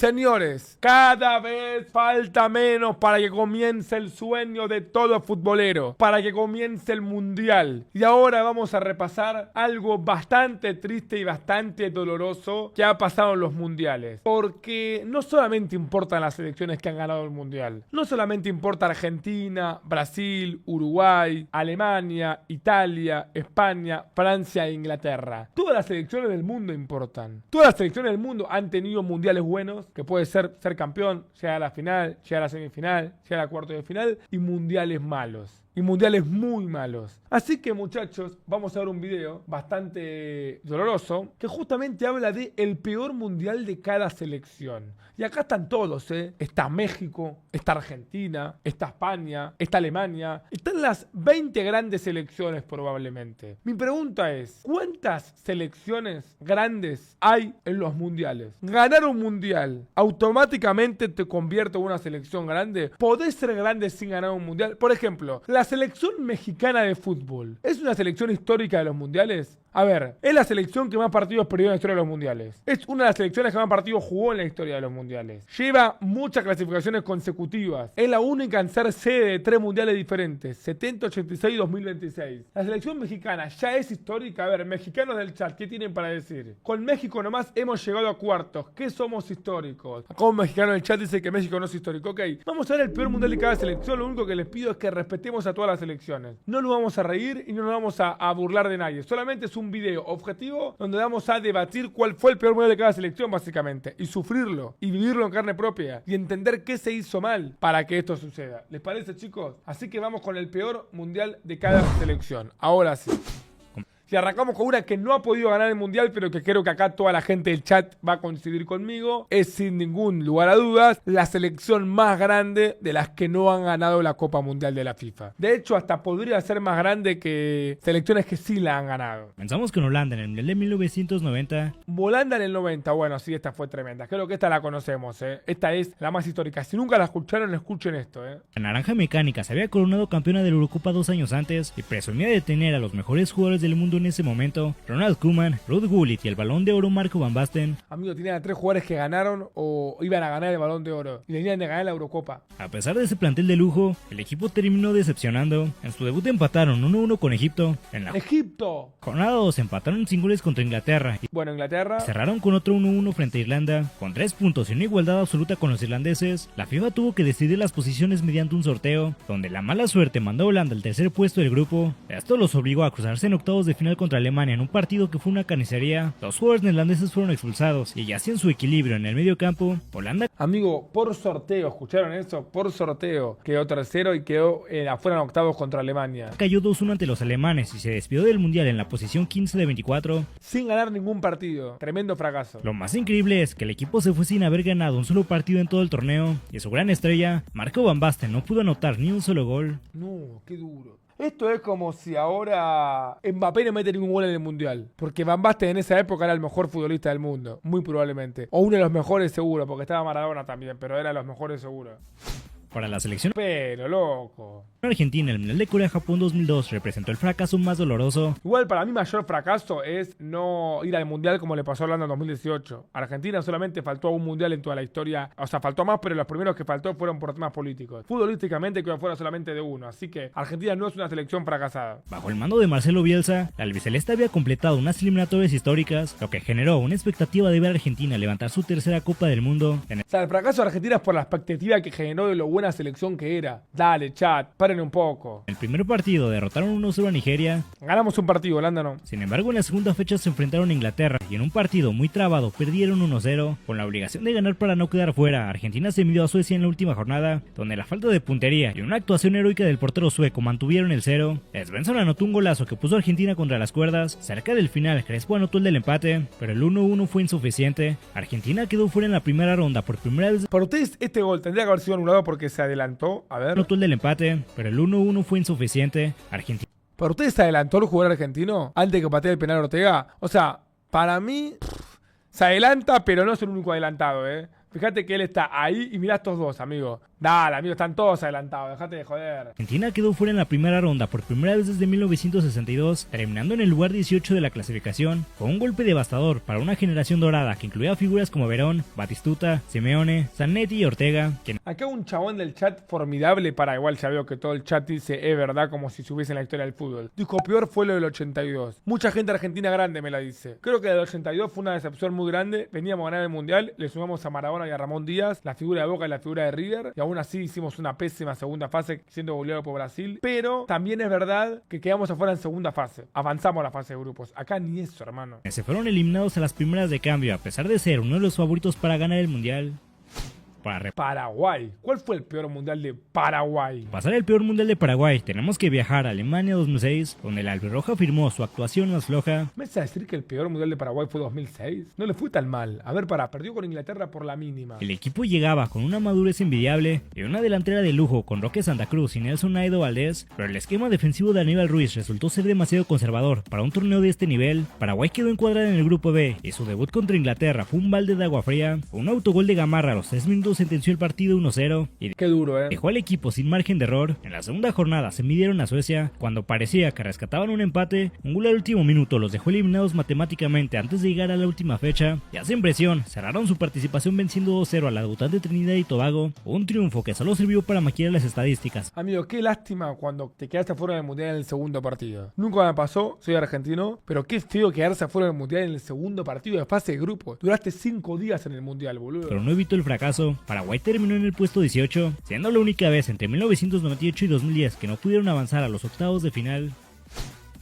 Señores, cada vez falta menos para que comience el sueño de todo futbolero, para que comience el mundial. Y ahora vamos a repasar algo bastante triste y bastante doloroso que ha pasado en los mundiales. Porque no solamente importan las selecciones que han ganado el mundial, no solamente importa Argentina, Brasil, Uruguay, Alemania, Italia, España, Francia e Inglaterra. Todas las selecciones del mundo importan. Todas las selecciones del mundo han tenido mundiales buenos, que puede ser campeón, llegar a la final, llegar a la semifinal, llegar a cuarto de final, y mundiales malos. Y mundiales muy malos. Así que, muchachos, vamos a ver un video bastante doloroso que justamente habla de el peor mundial de cada selección. Y acá están todos, ¿eh? Está México, está Argentina, está España, está Alemania. Están las 20 grandes selecciones probablemente. Mi pregunta es, ¿cuántas selecciones grandes hay en los mundiales? Ganar un mundial automáticamente te convierte en una selección grande. ¿Podés ser grande sin ganar un mundial? Por ejemplo, la selección mexicana de fútbol ¿es una selección histórica de los mundiales? A ver, es la selección que más partidos perdió en la historia de los mundiales. Es una de las selecciones que más partidos jugó en la historia de los mundiales. Lleva muchas clasificaciones consecutivas. Es la única en ser sede de 3 mundiales diferentes: 70, 86 y 2026. La selección mexicana ya es histórica. A ver, mexicanos del chat, ¿qué tienen para decir? Con México nomás hemos llegado a cuartos. ¿Qué somos históricos? Acá un mexicano del chat dice que México no es histórico. Ok, vamos a ver el peor mundial de cada selección. Lo único que les pido es que respetemos a todas las selecciones. No nos vamos a reír y no nos vamos a burlar de nadie. Solamente es un video objetivo donde vamos a debatir cuál fue el peor mundial de cada selección, básicamente, y sufrirlo y vivirlo en carne propia y entender qué se hizo mal para que esto suceda. ¿Les parece, chicos? Así que vamos con el peor mundial de cada selección. Ahora sí. Y arrancamos con una que no ha podido ganar el mundial, pero que creo que acá toda la gente del chat va a coincidir conmigo. Es sin ningún lugar a dudas la selección más grande de las que no han ganado la Copa Mundial de la FIFA. De hecho, hasta podría ser más grande que selecciones que sí la han ganado. Comenzamos con Holanda en el Mundial de 1990. Holanda en el 90, bueno, sí, esta fue tremenda. Creo que esta la conocemos, ¿eh? Esta es la más histórica. Si nunca la escucharon, escuchen esto, ¿eh? La Naranja Mecánica se había coronado campeona de la Eurocopa 2 años antes y presumía de tener a los mejores jugadores del mundo en ese momento: Ronald Koeman, Ruud Gullit y el Balón de Oro Marco van Basten. Amigo, tenían a 3 jugadores que ganaron o iban a ganar el Balón de Oro y venían de ganar la Eurocopa. A pesar de ese plantel de lujo, el equipo terminó decepcionando. En su debut empataron 1-1 con Egipto. En la ¡Egipto! jornada 2 empataron sin goles contra Inglaterra. Bueno, Inglaterra Cerraron con otro 1-1 frente a Irlanda. Con 3 puntos y una igualdad absoluta con los irlandeses, la FIFA tuvo que decidir las posiciones mediante un sorteo, donde la mala suerte mandó a Holanda al tercer puesto del grupo. Esto los obligó a cruzarse en octavos de final contra Alemania en un partido que fue una carnicería. Los jugadores neerlandeses fueron expulsados y así en su equilibrio en el medio campo, Holanda, amigo, por sorteo, ¿escucharon eso? Por sorteo quedó tercero y quedó afuera en octavos contra Alemania. cayó 2-1 ante los alemanes y se despidió del mundial en la posición 15 de 24. Sin ganar ningún partido. Tremendo fracaso. Lo más increíble es que el equipo se fue sin haber ganado un solo partido en todo el torneo y su gran estrella, Marco van Basten, no pudo anotar ni un solo gol. No, qué duro. Esto es como si ahora Mbappé no mete ningún gol en el mundial. Porque Van Basten en esa época era el mejor futbolista del mundo. Muy probablemente. O uno de los mejores seguro, porque estaba Maradona también, pero era de los mejores seguro. Para la selección Pero, loco. Argentina, el Mundial de Corea-Japón 2002 representó el fracaso más doloroso. Igual para mí mayor fracaso es no ir al mundial como le pasó a Holanda en 2018. Argentina solamente faltó a un mundial en toda la historia. O sea, faltó más, pero los primeros que faltó fueron por temas políticos. Futbolísticamente quedó fuera solamente de uno. Así que Argentina no es una selección fracasada. Bajo el mando de Marcelo Bielsa, la albiceleste había completado unas eliminatorias históricas, lo que generó una expectativa de ver a Argentina levantar su tercera Copa del Mundo. O sea, el fracaso de Argentina es por la expectativa que generó de lo buena selección que era. Dale, chat, paren un poco. En el primer partido derrotaron 1-0 a Nigeria. Ganamos un partido, Holanda no. Sin embargo, en la segunda fecha se enfrentaron a Inglaterra y en un partido muy trabado perdieron 1-0. Con la obligación de ganar para no quedar fuera, Argentina se midió a Suecia en la última jornada, donde la falta de puntería y una actuación heroica del portero sueco mantuvieron el 0. Svensson anotó un golazo que puso a Argentina contra las cuerdas. Cerca del final, Crespo anotó el del empate, pero el 1-1 fue insuficiente. Argentina quedó fuera en la primera ronda por primera vez. Para ustedes, este gol tendría que haber sido anulado porque se adelantó. A ver. Anotó el del empate, pero el 1-1 fue insuficiente. Argentina. ¿Para ustedes se adelantó el jugador argentino antes de que patee el penal Ortega? O sea, para mí se adelanta, pero no es el único adelantado, ¿eh? Fíjate que él está ahí y mirá estos dos, amigo. Dale, amigo, están todos adelantados, dejate de joder. Argentina quedó fuera en la primera ronda por primera vez desde 1962, terminando en el lugar 18 de la clasificación, con un golpe devastador para una generación dorada que incluía figuras como Verón, Batistuta, Simeone, Zanetti y Ortega. Acá un chabón del chat formidable, para igual ya veo que todo el chat dice es verdad como si subiese en la historia del fútbol. Dijo, peor fue lo del 82. Mucha gente argentina grande me la dice. Creo que el 82 fue una decepción muy grande. Veníamos a ganar el Mundial, le sumamos a Maradona y a Ramón Díaz, la figura de Boca y la figura de River, y aún así hicimos una pésima segunda fase siendo goleado por Brasil. Pero también es verdad que quedamos afuera en segunda fase. Avanzamos a la fase de grupos. Acá ni eso, hermano. Se fueron eliminados a las primeras de cambio, a pesar de ser uno de los favoritos para ganar el Mundial. Paraguay. ¿Cuál fue el peor mundial de Paraguay? Pasar el peor mundial de Paraguay, tenemos que viajar a Alemania 2006, donde la albirroja firmó su actuación más floja. ¿Me vas a decir que el peor mundial de Paraguay fue 2006? No le fue tan mal. A ver, perdió con Inglaterra por la mínima. El equipo llegaba con una madurez envidiable y una delantera de lujo con Roque Santa Cruz y Nelson Naido Valdés, pero el esquema defensivo de Aníbal Ruiz resultó ser demasiado conservador para un torneo de este nivel. Paraguay quedó encuadrada en el grupo B y su debut contra Inglaterra fue un balde de agua fría. Un autogol de Gamarra a los 3 minutos sentenció el partido 1-0 y qué duro, dejó al equipo sin margen de error. En la segunda jornada se midieron a Suecia cuando parecía que rescataban un empate. Un gol al último minuto los dejó eliminados matemáticamente antes de llegar a la última fecha. Ya sin presión, cerraron su participación venciendo 2-0 a la debutante Trinidad y Tobago, un triunfo que solo sirvió para maquillar las estadísticas. Amigo, qué lástima cuando te quedaste fuera del Mundial en el segundo partido. Nunca me pasó, soy argentino, pero qué feo quedarse fuera del Mundial en el segundo partido de fase de grupo. Duraste 5 días en el Mundial, boludo. Pero no evitó el fracaso. Paraguay terminó en el puesto 18, siendo la única vez entre 1998 y 2010 que no pudieron avanzar a los octavos de final.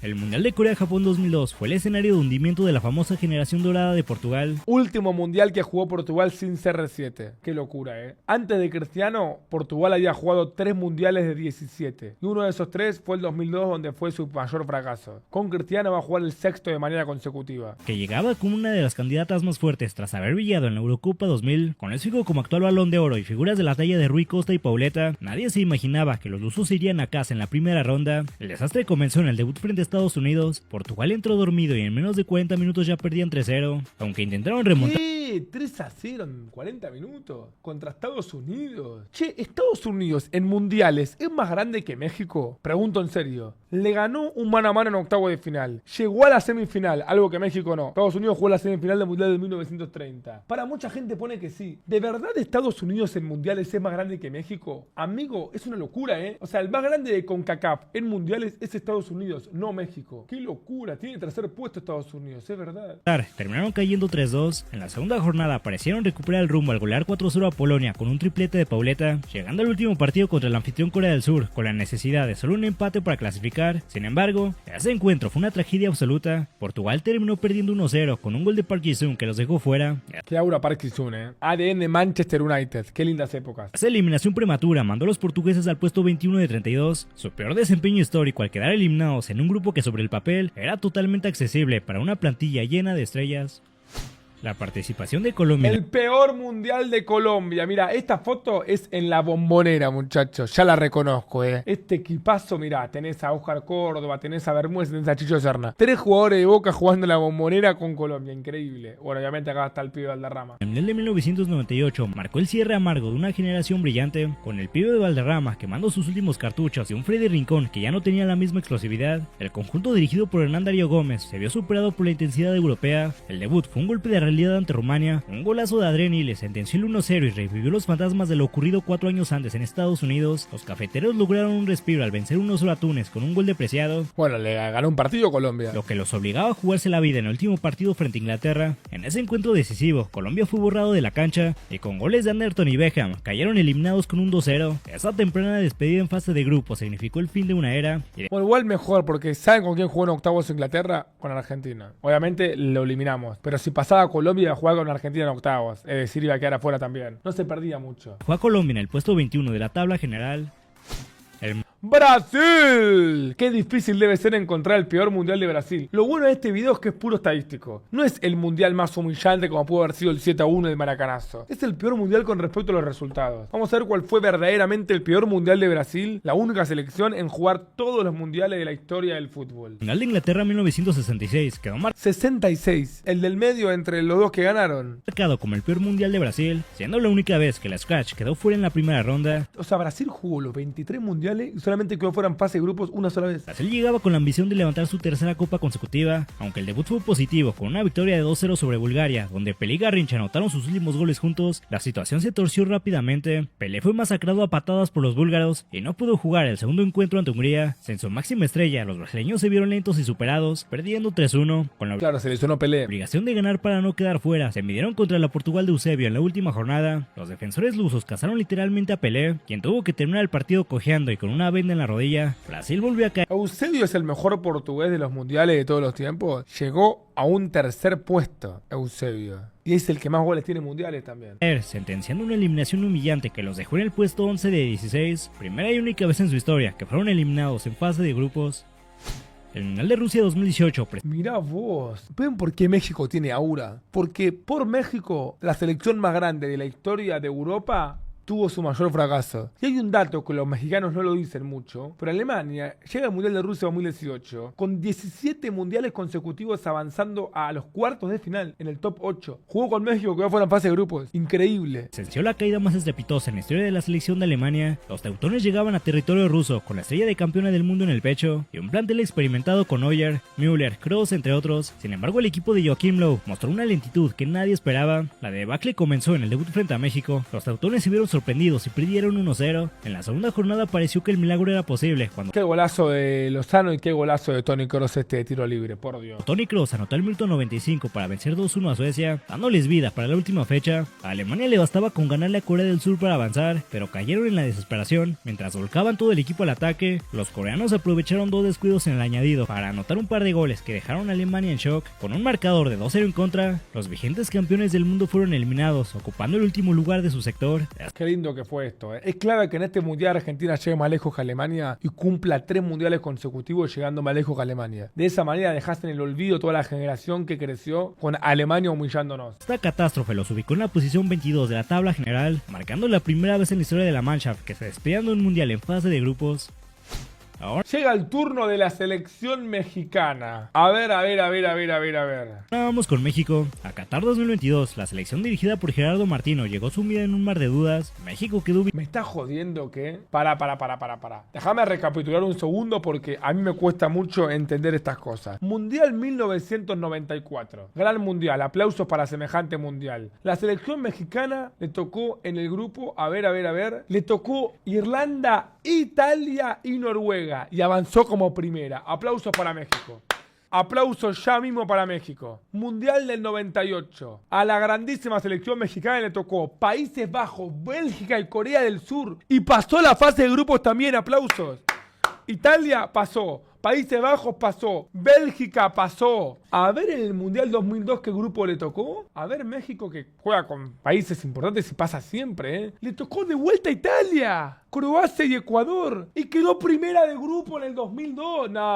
El Mundial de Corea-Japón 2002 fue el escenario de hundimiento de la famosa generación dorada de Portugal. Último mundial que jugó Portugal sin CR7. Qué locura, Antes de Cristiano, Portugal había jugado 3 mundiales de 17. Y uno de esos 3 fue el 2002, donde fue su mayor fracaso. Con Cristiano va a jugar el 6º de manera consecutiva. Que llegaba como una de las candidatas más fuertes tras haber brillado en la Eurocopa 2000. Con el Figo como actual Balón de Oro y figuras de la talla de Rui Costa y Pauleta, nadie se imaginaba que los lusos irían a casa en la primera ronda. El desastre comenzó en el debut frente a Estados Unidos. Portugal entró dormido y en menos de 40 minutos ya perdían 3-0, aunque intentaron remontar. 3-0 en 40 minutos contra Estados Unidos. Che, Estados Unidos en mundiales es más grande que México. Pregunto en serio. Le ganó un mano a mano en octavo de final. Llegó a la semifinal, algo que México no. Estados Unidos jugó la semifinal del mundial de 1930. Para mucha gente pone que sí. ¿De verdad Estados Unidos en mundiales es más grande que México? Amigo, es una locura, O sea, el más grande de CONCACAF en mundiales es Estados Unidos, no México. Qué locura. Tiene el tercer puesto Estados Unidos, es verdad. Terminaron cayendo 3-2. En la segunda jornada parecieron recuperar el rumbo al golear 4-0 a Polonia con un triplete de Pauleta, llegando al último partido contra el anfitrión Corea del Sur con la necesidad de solo un empate para clasificar. Sin embargo, ese encuentro fue una tragedia absoluta. Portugal terminó perdiendo 1-0 con un gol de Park Ji-sung que los dejó fuera. Qué aura Park Ji-sung, ADN Manchester United, qué lindas épocas. Esa eliminación prematura mandó a los portugueses al puesto 21 de 32, su peor desempeño histórico al quedar eliminados en un grupo que sobre el papel era totalmente accesible para una plantilla llena de estrellas. La participación de Colombia. El peor mundial de Colombia. Mira, esta foto es en la Bombonera, muchachos. Ya la reconozco, Este equipazo, mira, tenés a Óscar Córdoba, tenés a Bermúdez, tenés a Chicho Serna. 3 jugadores de Boca jugando en la Bombonera con Colombia. Increíble. Bueno, obviamente acá está el pibe Valderrama. El mundial de 1998 marcó el cierre amargo de una generación brillante, con el pibe de Valderrama quemando sus últimos cartuchos y un Freddy Rincón que ya no tenía la misma explosividad. El conjunto dirigido por Hernán Darío Gómez se vio superado por la intensidad europea. El debut fue un golpe de ante Rumania, un golazo de Adrián Iles sentenció el 1-0 y revivió los fantasmas de lo ocurrido 4 años antes en Estados Unidos. Los cafeteros lograron un respiro al vencer 1-0 a Túnez con un gol de Preciado. Bueno, le ganó un partido a Colombia, lo que los obligaba a jugarse la vida en el último partido frente a Inglaterra. En ese encuentro decisivo, Colombia fue borrado de la cancha y con goles de Anderton y Beckham cayeron eliminados con un 2-0. Esa temprana despedida en fase de grupo significó el fin de una era. Bueno, igual mejor porque ¿saben con quién jugó en octavos Inglaterra? Con Argentina. Obviamente lo eliminamos, pero si pasaba a Colombia jugar con Argentina en octavos, es decir, iba a quedar afuera también. No se perdía mucho. Fue a Colombia en el puesto 21 de la tabla general. ¡Brasil! Qué difícil debe ser encontrar el peor mundial de Brasil. Lo bueno de este video es que es puro estadístico. No es el mundial más humillante como pudo haber sido el 7-1 del Maracanazo. Es el peor mundial con respecto a los resultados. Vamos a ver cuál fue verdaderamente el peor mundial de Brasil, la única selección en jugar todos los mundiales de la historia del fútbol. Final de Inglaterra 1966 quedó 66, el del medio entre los dos que ganaron. marcado como el peor mundial de Brasil, siendo la única vez que la Scratch quedó fuera en la primera ronda. O sea, Brasil jugó los 23 mundiales y solamente quedó fuera en fase de grupos una sola vez. Brasil llegaba con la ambición de levantar su tercera copa consecutiva, aunque el debut fue positivo con una victoria de 2-0 sobre Bulgaria, donde Pelé y Garrincha anotaron sus últimos goles juntos. La situación se torció rápidamente, Pelé fue masacrado a patadas por los búlgaros y no pudo jugar el segundo encuentro ante Hungría. Sin su máxima estrella, los brasileños se vieron lentos y superados, perdiendo 3-1, con la Claro, se lesionó Pelé. obligación de ganar para no quedar fuera. Se midieron contra la Portugal de Eusebio en la última jornada. Los defensores lusos cazaron literalmente a Pelé, quien tuvo que terminar el partido cojeando y con una venda en la rodilla. Brasil volvió a caer. Eusebio es el mejor portugués de los mundiales de todos los tiempos. Llegó a un tercer puesto, Eusebio. Y es el que más goles tiene mundiales también. Sentenciando una eliminación humillante que los dejó en el puesto 11 de 16, primera y única vez en su historia que fueron eliminados en fase de grupos. El Mundial de Rusia 2018. Mirá vos, ¿ven por qué México tiene aura? Porque por México, la selección más grande de la historia de Europa tuvo su mayor fracaso. Y hay un dato que los mexicanos no lo dicen mucho, pero Alemania llega al Mundial de Rusia 2018 con 17 mundiales consecutivos avanzando a los cuartos de final en el top 8. Jugó con México que fue en fase de grupos. Increíble. Presenció la caída más estrepitosa en la historia de la selección de Alemania. Los teutones llegaban a territorio ruso con la estrella de campeona del mundo en el pecho y un plantel experimentado con Neuer, Müller, Kroos entre otros. Sin embargo, el equipo de Joachim Löw mostró una lentitud que nadie esperaba. La debacle comenzó en el debut frente a México. Los teutones se vieron sorprendidos y perdieron 1-0. En la segunda jornada pareció que el milagro era posible cuando Qué golazo de Lozano y qué golazo de Toni Kroos este de tiro libre, por Dios. Toni Kroos anotó el minuto 95 para vencer 2-1 a Suecia, dándoles vida para la última fecha. A Alemania le bastaba con ganarle a Corea del Sur para avanzar, pero cayeron en la desesperación. Mientras volcaban todo el equipo al ataque, los coreanos aprovecharon dos descuidos en el añadido para anotar un par de goles que dejaron a Alemania en shock. Con un marcador de 2-0 en contra, los vigentes campeones del mundo fueron eliminados, ocupando el último lugar de su sector. Qué lindo que fue esto, Es clave que en este mundial Argentina llegue más lejos que Alemania y cumpla 3 mundiales consecutivos llegando más lejos que Alemania. De esa manera dejaste en el olvido toda la generación que creció con Alemania humillándonos. Esta catástrofe los ubicó en la posición 22 de la tabla general, marcando la primera vez en la historia de la Mannschaft que se despedían de un mundial en fase de grupos. Ahora llega el turno de la selección mexicana. A ver. vamos con México. A Qatar 2022, la selección dirigida por Gerardo Martino llegó sumida en un mar de dudas. México quedó ¿Me está jodiendo que? Para. Déjame recapitular un segundo porque a mí me cuesta mucho entender estas cosas. Mundial 1994. Gran mundial. Aplausos para semejante mundial. La selección mexicana le tocó en el grupo, a ver. Le tocó Irlanda, Italia y Noruega. Y avanzó como primera. Aplausos para México. Aplausos ya mismo para México. Mundial del 98. A la grandísima selección mexicana le tocó Países Bajos, Bélgica y Corea del Sur. Y pasó la fase de grupos también. Aplausos. Italia pasó. Países Bajos pasó. Bélgica pasó. A ver en el Mundial 2002 qué grupo le tocó. A ver México que juega con países importantes y pasa siempre, Le tocó de vuelta a Italia, Croacia y Ecuador. Y quedó primera de grupo en el 2002. No,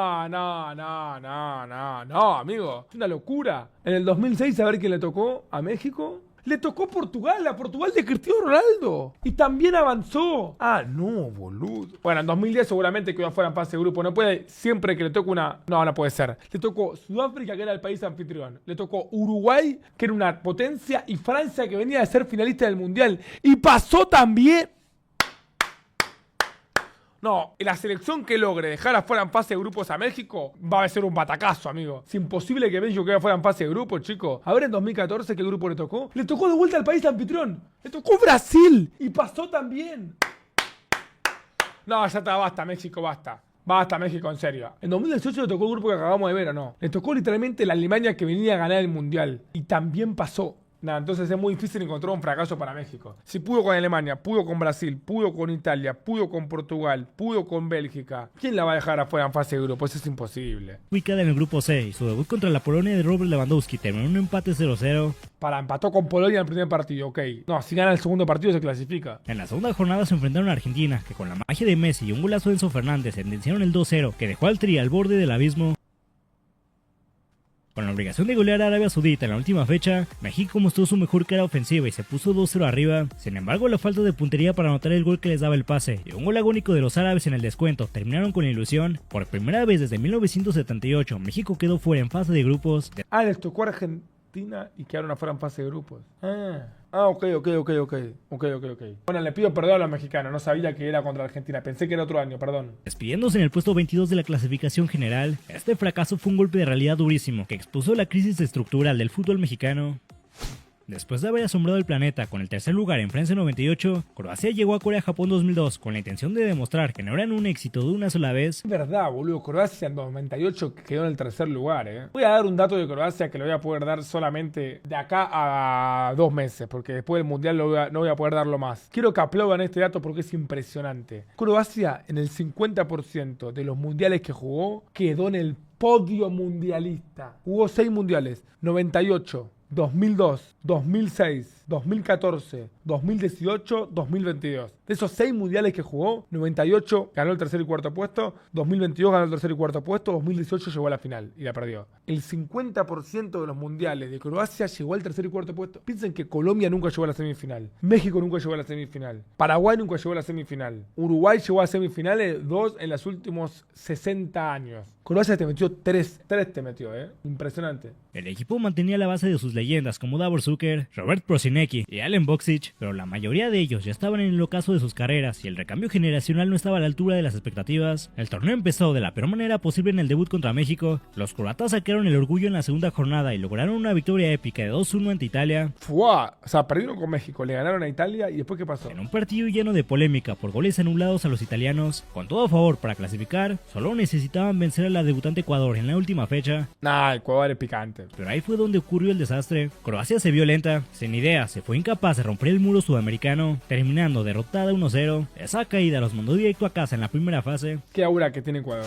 amigo. Es una locura. En el 2006 a ver quién le tocó a México. Le tocó Portugal, a Portugal de Cristiano Ronaldo. Y también avanzó. Ah, no, boludo. Bueno, en 2010 seguramente quedó afuera en fase de grupo. No puede, siempre que le toque una... No puede ser. Le tocó Sudáfrica, que era el país anfitrión. Le tocó Uruguay, que era una potencia. Y Francia, que venía de ser finalista del Mundial. Y pasó también... No, la selección que logre dejar afuera en fase de grupos a México va a ser un batacazo, amigo. Es imposible que México quede afuera en fase de grupos, chicos. A ver en 2014 qué grupo le tocó. Le tocó de vuelta al país anfitrión. Le tocó Brasil. Y pasó también. No, ya está, basta, México, basta. Basta, México, en serio. En 2018 le tocó el grupo que acabamos de ver, ¿o no? Le tocó literalmente la Alemania que venía a ganar el Mundial. Y también pasó. Nah, entonces es muy difícil encontrar un fracaso para México. Si pudo con Alemania, pudo con Brasil, pudo con Italia, pudo con Portugal, pudo con Bélgica, ¿quién la va a dejar afuera en fase de grupo? Eso es imposible. Ubicada en el grupo C y su debut contra la Polonia de Robert Lewandowski terminó en un empate 0-0. Empató con Polonia en el primer partido, ok. No, si gana el segundo partido se clasifica. En la segunda jornada se enfrentaron a Argentina, que con la magia de Messi y un golazo de Enzo Fernández sentenciaron el 2-0, que dejó al Tri al borde del abismo. Con la obligación de golear a Arabia Saudita en la última fecha, México mostró su mejor cara ofensiva y se puso 2-0 arriba. Sin embargo, la falta de puntería para anotar el gol que les daba el pase y un gol agónico de los árabes en el descuento terminaron con la ilusión. Por primera vez desde 1978, México quedó fuera en fase de grupos. Les tocó a Argentina y quedaron afuera en fase de grupos. Ok. Bueno, le pido perdón a los mexicanos, no sabía que era contra Argentina, pensé que era otro año, perdón. Despidiéndose en el puesto 22 de la clasificación general, este fracaso fue un golpe de realidad durísimo que expuso la crisis estructural del fútbol mexicano. Después de haber asombrado el planeta con el tercer lugar en Francia 98, Croacia llegó a Corea-Japón 2002 con la intención de demostrar que no eran un éxito de una sola vez. Es verdad, boludo, Croacia en 98 quedó en el tercer lugar, Voy a dar un dato de Croacia que lo voy a poder dar solamente de acá a 2 meses, porque después del Mundial no voy a poder darlo más. Quiero que aplaudan este dato porque es impresionante. Croacia, en el 50% de los mundiales que jugó, quedó en el podio mundialista. Jugó 6 mundiales, 98. 2002, 2006, 2014, 2018, 2022. De esos 6 mundiales que jugó, 98 ganó el tercer y cuarto puesto, 2022 ganó el tercer y cuarto puesto, 2018 llegó a la final y la perdió. El 50% de los mundiales de Croacia llegó al tercer y cuarto puesto. Piensen que Colombia nunca llegó a la semifinal, México nunca llegó a la semifinal, Paraguay nunca llegó a la semifinal, Uruguay llegó a semifinales 2 en los últimos 60 años. Croacia te metió 3 te metió, impresionante. El equipo mantenía la base de sus leyendas como Davor Zucker, Robert Prosinecki y Alen Boksic, pero la mayoría de ellos ya estaban en el ocaso de sus carreras y el recambio generacional no estaba a la altura de las expectativas. El torneo empezó de la peor manera posible en el debut contra México. Los croatas sacaron el orgullo en la segunda jornada y lograron una victoria épica de 2-1 ante Italia. Perdieron con México, le ganaron a Italia y después ¿qué pasó? En un partido lleno de polémica por goles anulados a los italianos, con todo a favor para clasificar, solo necesitaban vencer a la debutante Ecuador en la última fecha. Ecuador es picante. Pero ahí fue donde ocurrió el desastre. Croacia se vio lenta, sin idea, se fue incapaz de romper el muro sudamericano, terminando derrotada 1-0. Esa caída los mandó directo a casa en la primera fase. Qué aura que tiene Ecuador.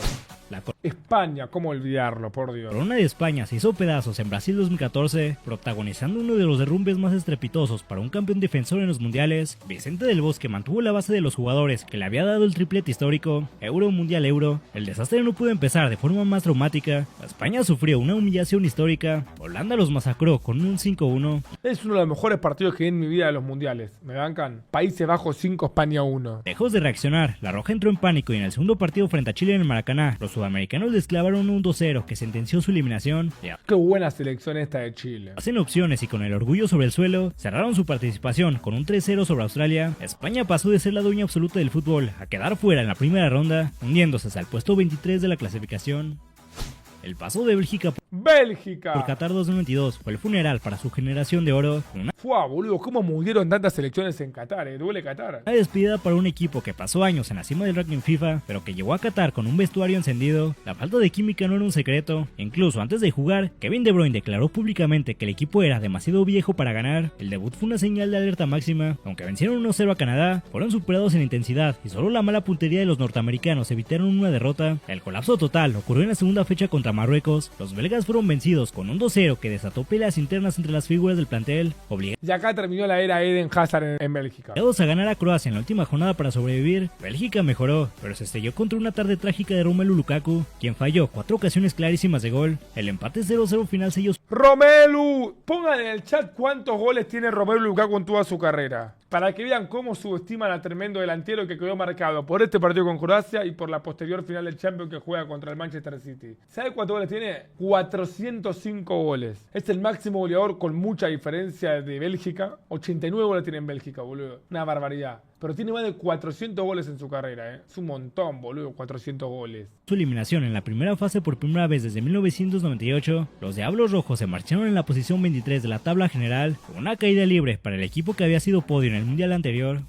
España, ¿cómo olvidarlo, por Dios? La corona de España se hizo pedazos en Brasil 2014, protagonizando uno de los derrumbes más estrepitosos para un campeón defensor en los mundiales. Vicente del Bosque mantuvo la base de los jugadores que le había dado el triplete histórico, Euro, Mundial, Euro. El desastre no pudo empezar de forma más traumática. España sufrió una humillación histórica, Holanda los masacró con un 5-1. Es uno de los mejores partidos que vi en mi vida de los mundiales. ¿Me bancan? Países Bajos 5, España 1. Lejos de reaccionar, la Roja entró en pánico y en el segundo partido frente a Chile en el Maracaná, los sudamericanos les clavaron un 2-0 que sentenció su eliminación. Qué buena selección esta de Chile. Hacen opciones y con el orgullo sobre el suelo, cerraron su participación con un 3-0 sobre Australia. España pasó de ser la dueña absoluta del fútbol a quedar fuera en la primera ronda, hundiéndose hasta el puesto 23 de la clasificación. El paso de Bélgica por Qatar 2022 fue el funeral para su generación de oro. Boludo, ¿cómo murieron tantas selecciones en Qatar? Duele Qatar. Una despedida para un equipo que pasó años en la cima del ranking FIFA, pero que llegó a Qatar con un vestuario encendido. La falta de química no era un secreto. Incluso antes de jugar, Kevin De Bruyne declaró públicamente que el equipo era demasiado viejo para ganar. El debut fue una señal de alerta máxima. Aunque vencieron 1-0 a Canadá, fueron superados en intensidad y solo la mala puntería de los norteamericanos evitaron una derrota. El colapso total ocurrió en la segunda fecha contra Marruecos. Los belgas fueron vencidos con un 2-0 que desató peleas internas entre las figuras del plantel, y acá terminó la era Eden Hazard en Bélgica. Obligados a ganar a Croacia en la última jornada para sobrevivir, Bélgica mejoró, pero se estrelló contra una tarde trágica de Romelu Lukaku, quien falló 4 ocasiones clarísimas de gol. El empate 0-0 final selló. Romelu, pongan en el chat cuántos goles tiene Romelu Lukaku en toda su carrera, para que vean cómo subestiman al tremendo delantero que quedó marcado por este partido con Croacia y por la posterior final del Champions que juega contra el Manchester City. ¿Sabe cuántos goles tiene? 405 goles. Es el máximo goleador con mucha diferencia de Bélgica. 89 goles tiene en Bélgica, boludo. Una barbaridad. Pero tiene más de 400 goles en su carrera, Es un montón, boludo, 400 goles. Su eliminación en la primera fase por primera vez desde 1998, los Diablos Rojos se marcharon en la posición 23 de la tabla general, con una caída libre para el equipo que había sido podio en el mundial anterior.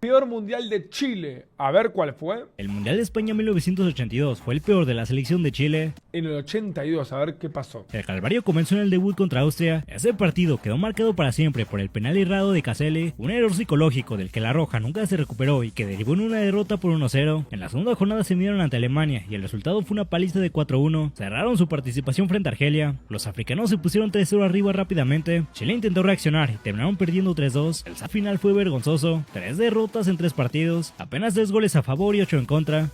Peor mundial de Chile. A ver cuál fue. El Mundial de España 1982 fue el peor de la selección de Chile. En el 82, a ver qué pasó. El calvario comenzó en el debut contra Austria. Ese partido quedó marcado para siempre por el penal errado de Caselli, un error psicológico del que la Roja nunca se recuperó y que derivó en una derrota por 1-0. En la segunda jornada se midieron ante Alemania y el resultado fue una paliza de 4-1. Cerraron su participación frente a Argelia. Los africanos se pusieron 3-0 arriba rápidamente. Chile intentó reaccionar y terminaron perdiendo 3-2. El final fue vergonzoso. 3 derrotas en 3 partidos, apenas 3 goles a favor y 8 en contra.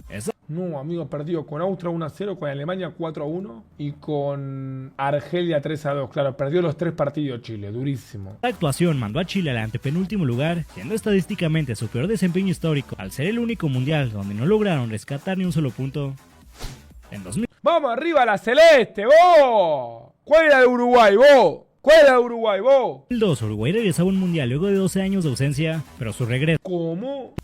No, amigo, perdió con Austria 1-0, con Alemania 4-1 y con Argelia 3-2. Claro, perdió los 3 partidos Chile, durísimo. La actuación mandó a Chile al antepenúltimo lugar, siendo estadísticamente su peor desempeño histórico, al ser el único mundial donde no lograron rescatar ni un solo punto. En 2000... ¡Vamos arriba la celeste, vos! ¿Cuál era de Uruguay, vos? ¿Cuál era de Uruguay, vos? En 2002, Uruguay regresaba a un mundial luego de 12 años de ausencia, pero su regreso... ¿Cómo?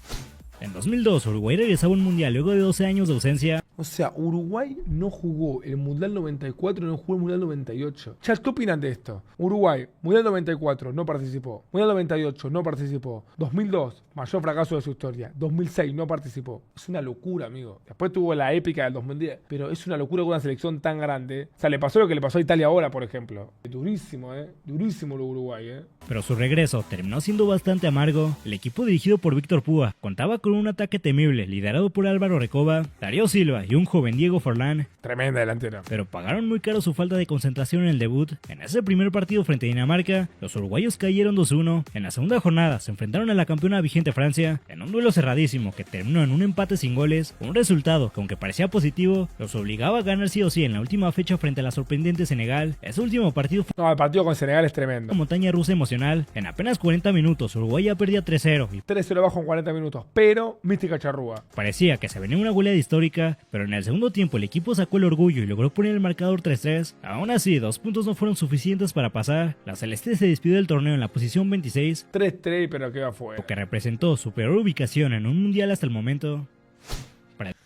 En 2002, Uruguay regresaba a un mundial luego de 12 años de ausencia. O sea, Uruguay no jugó el Mundial 94, no jugó el Mundial 98. Chas, ¿qué opinan de esto? Uruguay, Mundial 94, no participó. Mundial 98, no participó. 2002, mayor fracaso de su historia. 2006, no participó. Es una locura, amigo. Después tuvo la épica del 2010. Pero es una locura con una selección tan grande. O sea, le pasó lo que le pasó a Italia ahora, por ejemplo. Durísimo, Durísimo lo Uruguay, Pero su regreso terminó siendo bastante amargo. El equipo dirigido por Víctor Púa contaba con un ataque temible, liderado por Álvaro Recoba, Darío Silva y un joven Diego Forlán. Tremenda delantera. Pero pagaron muy caro su falta de concentración en el debut. En ese primer partido frente a Dinamarca, los uruguayos cayeron 2-1. En la segunda jornada se enfrentaron a la campeona vigente Francia, en un duelo cerradísimo que terminó en un empate sin goles, un resultado que aunque parecía positivo, los obligaba a ganar sí o sí en la última fecha frente a la sorprendente Senegal. Ese último partido fue el partido con Senegal es tremendo. Una montaña rusa emocional. En apenas 40 minutos, Uruguay ya perdía 3-0. Y 3-0 bajo en 40 minutos, pero mística charrúa. Parecía que se venía una goleada histórica, pero en el segundo tiempo el equipo sacó el orgullo y logró poner el marcador 3-3. Aún así, 2 puntos no fueron suficientes para pasar. La Celeste se despidió del torneo en la posición 26. 3-3, pero quedó afuera. Lo que representó su peor ubicación en un mundial hasta el momento.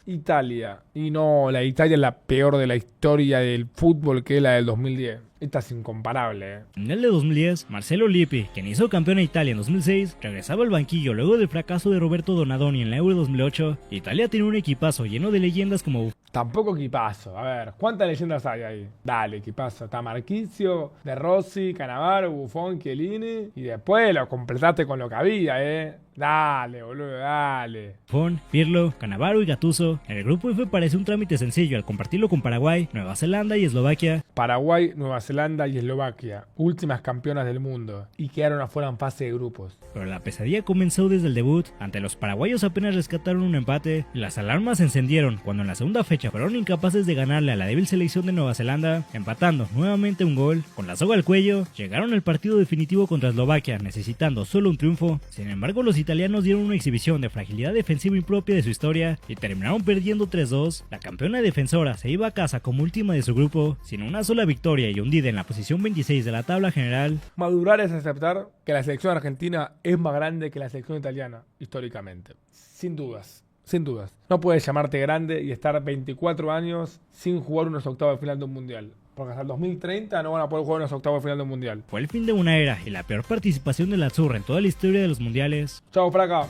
Italia. Y no, la Italia es la peor de la historia del fútbol, que es la del 2010. Esta es incomparable, En el de 2010, Marcelo Lippi, quien hizo campeón a Italia en 2006, regresaba al banquillo luego del fracaso de Roberto Donadoni en la Euro 2008. Italia tiene un equipazo lleno de leyendas como... Tampoco equipazo. A ver, ¿cuántas leyendas hay ahí? Dale, equipazo. Está Marquisio, De Rossi, Cannavaro, Buffon, Chiellini. Y después lo completaste con lo que había, Dale, boludo, dale. Buffon, Pirlo, Cannavaro y Gattuso. En el grupo F parece un trámite sencillo al compartirlo con Paraguay, Nueva Zelanda y Eslovaquia. Paraguay, Nueva Zelanda y Eslovaquia, últimas campeonas del mundo, y quedaron afuera en fase de grupos. Pero la pesadilla comenzó desde el debut. Ante los paraguayos apenas rescataron un empate. Las alarmas se encendieron cuando en la segunda fecha fueron incapaces de ganarle a la débil selección de Nueva Zelanda, empatando nuevamente un gol. Con la soga al cuello, llegaron al partido definitivo contra Eslovaquia, necesitando solo un triunfo. Sin embargo, los italianos dieron una exhibición de fragilidad defensiva impropia de su historia y terminaron perdiendo 3-2. La campeona defensora se iba a casa como última de su grupo, sin una sola victoria y hundida en la posición 26 de la tabla general. Madurar es aceptar que la selección argentina es más grande que la selección italiana, históricamente. Sin dudas. Sin dudas. No puedes llamarte grande y estar 24 años sin jugar unos octavos de final de un mundial. Porque hasta el 2030 no van a poder jugar unos octavos de final de un mundial. Fue el fin de una era y la peor participación de la Azzurra en toda la historia de los mundiales. Chao, fraca.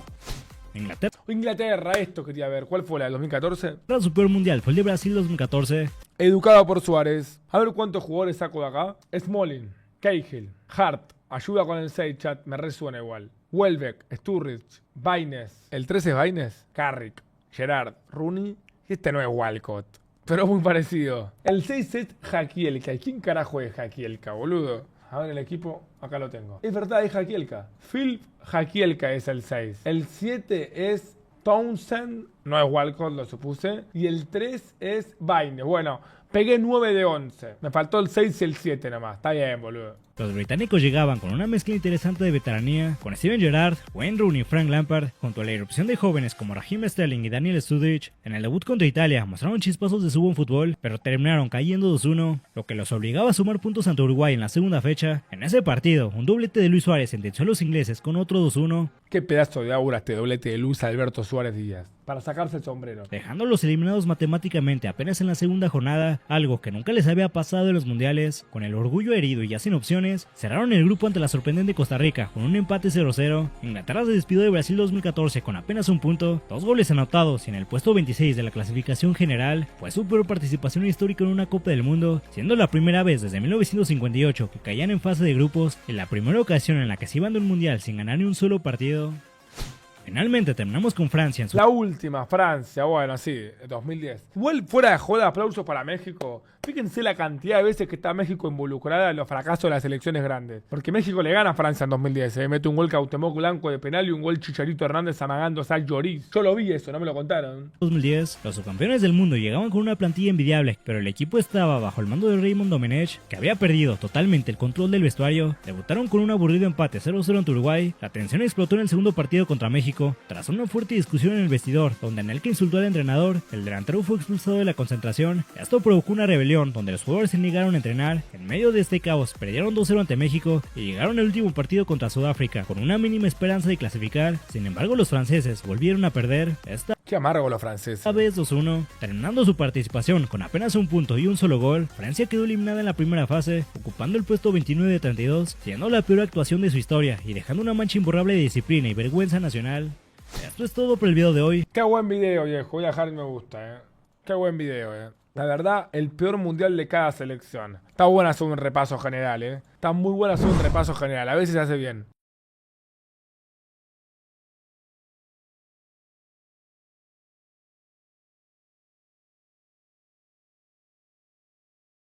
Inglaterra, esto quería ver. ¿Cuál fue la del 2014? Su peor mundial fue el de Brasil 2014. Educado por Suárez. A ver cuántos jugadores saco de acá. Smalling, Cahill, Hart. Ayuda con el 6, chat. Me resuena igual. Welbeck, Sturridge, Baines. ¿El 13 es Baines? Carrick, Gerard, Rooney. Este no es Walcott, pero muy parecido. El 6 es Jaquielka. ¿Y quién carajo es Jaquielka, boludo? A ver el equipo, acá lo tengo. Es verdad, es Jaquielka. Phil Jaquielka es el 6. El 7 es Townsend. No es Walcott, lo supuse. Y el 3 es Baines. Bueno, pegué 9 de 11. Me faltó el 6 y el 7 nomás. Está bien, boludo. Los británicos llegaban con una mezcla interesante de veteranía, con Steven Gerrard, Wayne Rooney y Frank Lampard, junto a la irrupción de jóvenes como Raheem Sterling y Daniel Sturridge. En el debut contra Italia mostraron chispazos de su buen fútbol, pero terminaron cayendo 2-1, lo que los obligaba a sumar puntos ante Uruguay en la segunda fecha. En ese partido, un doblete de Luis Suárez sentenció a los ingleses con otro 2-1. Qué pedazo de aura este doblete de Luis Alberto Suárez Díaz, para sacarse el sombrero. Dejándolos eliminados matemáticamente apenas en la segunda jornada, algo que nunca les había pasado en los mundiales. Con el orgullo herido y ya sin opciones, alemanes cerraron el grupo ante la sorprendente Costa Rica con un empate 0-0. Inglaterra se despidió de Brasil 2014 con apenas un punto, 2 goles anotados y en el puesto 26 de la clasificación general. Fue su peor participación histórica en una Copa del Mundo, siendo la primera vez desde 1958 que caían en fase de grupos y la primera ocasión en la que se iban de un mundial sin ganar ni un solo partido. Finalmente terminamos con Francia en su... La última, Francia, bueno, sí, 2010. Igual fuera de joda, aplausos para México. Fíjense la cantidad de veces que está México involucrada en los fracasos de las selecciones grandes. Porque México le gana a Francia en 2010. Mete un gol Cuauhtémoc Blanco de penal y un gol Chicharito Hernández amagando a Lloris. Yo lo vi eso, no me lo contaron. 2010, los subcampeones del mundo llegaban con una plantilla envidiable, pero el equipo estaba bajo el mando de Raymond Domenech, que había perdido totalmente el control del vestuario. Debutaron con un aburrido empate 0-0 ante Uruguay. La tensión explotó en el segundo partido contra México, tras una fuerte discusión en el vestidor, donde Anelka insultó al entrenador. El delantero fue expulsado de la concentración. Esto provocó una rebelión, donde los jugadores se negaron a entrenar. En medio de este caos, perdieron 2-0 ante México y llegaron al último partido contra Sudáfrica con una mínima esperanza de clasificar. Sin embargo, los franceses volvieron a perder. Qué amargo los franceses. Esta vez 2-1, terminando su participación con apenas un punto y un solo gol. Francia quedó eliminada en la primera fase, ocupando el puesto 29 de 32, siendo la peor actuación de su historia y dejando una mancha imborrable de disciplina y vergüenza nacional. Esto es todo por el video de hoy. Qué buen video, viejo. Voy a dejar me gusta, Qué buen video, La verdad, el peor mundial de cada selección. Está bueno hacer un repaso general, Está muy bueno hacer un repaso general. A veces se hace bien.